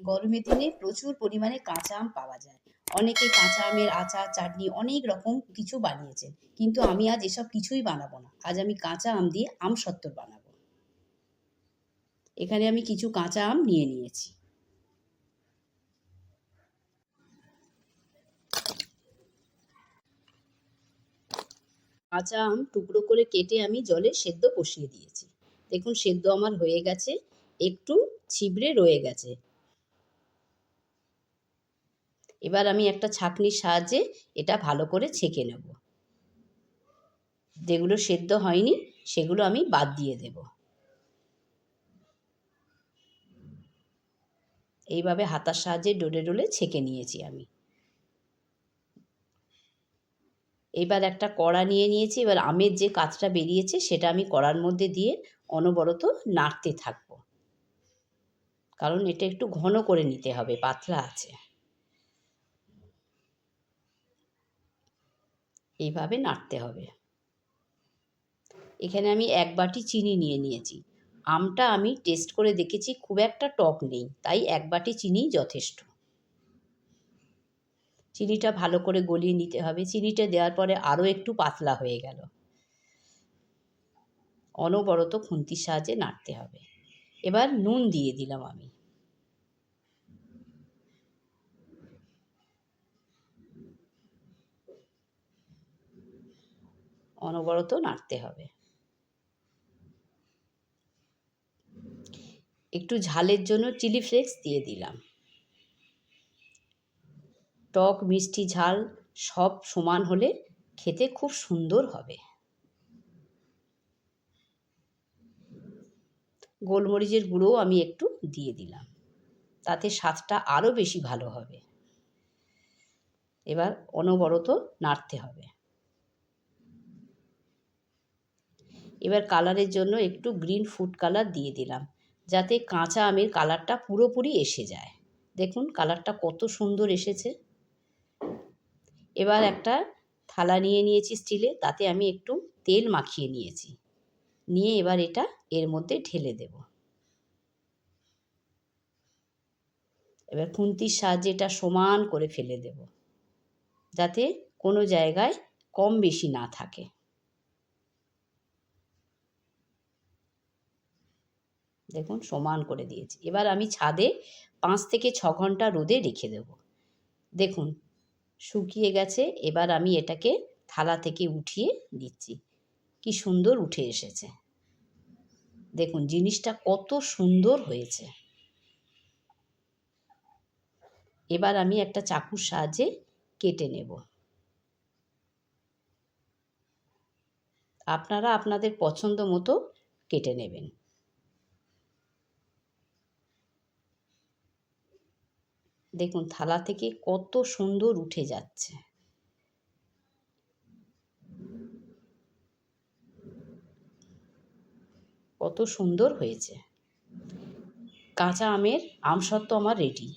গরমের দিনে প্রচুর পরিমাণে কাঁচা আম পাওয়া যায়। অনেকে কাঁচা আমের আচার, চাটনি অনেক রকম কিছু বানিয়েছেন। কিন্তু আমি আজ এসব কিছুই বানাবো না। আজ আমি কাঁচা আম দিয়ে আমসত্ত্ব বানাবো। এখানে আমি কিছু কাঁচা আম নিয়ে নিয়েছি। কাঁচা আম টুকরো করে কেটে আমি জলে সেদ্ধ বসিয়ে দিয়েছি। দেখুন সেদ্ধ আমার হয়ে গেছে, একটু ছিবড়ে রয়ে গেছে। এবার আমি একটা ছাঁকনির সাহায্যে এটা ভালো করে ছেঁকে নেব। যেগুলো সেদ্ধ হয়নি সেগুলো আমি বাদ দিয়ে দেব। এইভাবে হাতার সাহায্যে ডলে ডলে ছেঁকে নিয়েছি আমি। এবার একটা কড়া নিয়ে নিয়েছি। এবার আমের যে কাঁচটা বেরিয়েছে সেটা আমি কড়ার মধ্যে দিয়ে অনবরত নাড়তে থাকবো, কারণ এটা একটু ঘন করে নিতে হবে, পাতলা আছে। এইভাবে নাড়তে হবে। এখানে আমি 1 বাটি চিনি নিয়ে নিয়েছি। আমটা আমি টেস্ট করে দেখেছি খুব একটা টক নেই, তাই 1 বাটি চিনিই যথেষ্ট। চিনিটা ভালো করে গলিয়ে নিতে হবে। চিনিটা দেওয়ার পরে আরও একটু পাতলা হয়ে গেল। অনবরত খুন্তির সাহায্যে নাড়তে হবে। এবার নুন দিয়ে দিলাম আমি। অনবরত নাড়তে হবে। একটু ঝালের জন্য চিলি ফ্লেক্স দিয়ে দিলাম। টক, মিষ্টি, ঝাল সব সমান হলে খেতে খুব সুন্দর হবে। গোলমরিচের গুঁড়োও আমি একটু দিয়ে দিলাম, তাতে স্বাদটা আরও বেশি ভালো হবে। এবার অনবরত নাড়তে হবে। এবার কালারের জন্য একটু গ্রিন ফুড কালার দিয়ে দিলাম, যাতে কাঁচা আমের কালারটা পুরোপুরি এসে যায়। দেখুন কালারটা কত সুন্দর এসেছে। এবার একটা থালা নিয়ে নিয়েছি স্টিলে, তাতে আমি একটু তেল মাখিয়ে নিয়েছি। নিয়ে এবার এটা এর মধ্যে ঢেলে দেব। এবার খুন্তির সাহায্যে এটা সমান করে ফেলে দেব, যাতে কোনো জায়গায় কম বেশি না থাকে। দেখুন সমান করে দিয়েছি। এবার আমি ছাদে 5 থেকে 6 ঘন্টা রোদে রেখে দেব। দেখুন শুকিয়ে গেছে। এবার আমি এটাকে থালা থেকে উঠিয়ে দিচ্ছি। কি সুন্দর উঠে এসেছে। দেখুন জিনিসটা কত সুন্দর হয়েছে। এবার আমি একটা চাকুর সাহায্যে কেটে নেব। আপনারা আপনাদের পছন্দ মতো কেটে নেবেন। দেখুন থালা থেকে কত সুন্দর উঠে যাচ্ছে। কত সুন্দর হয়েছে। কাঁচা আমের আমসত্ত্ব আমার রেডি।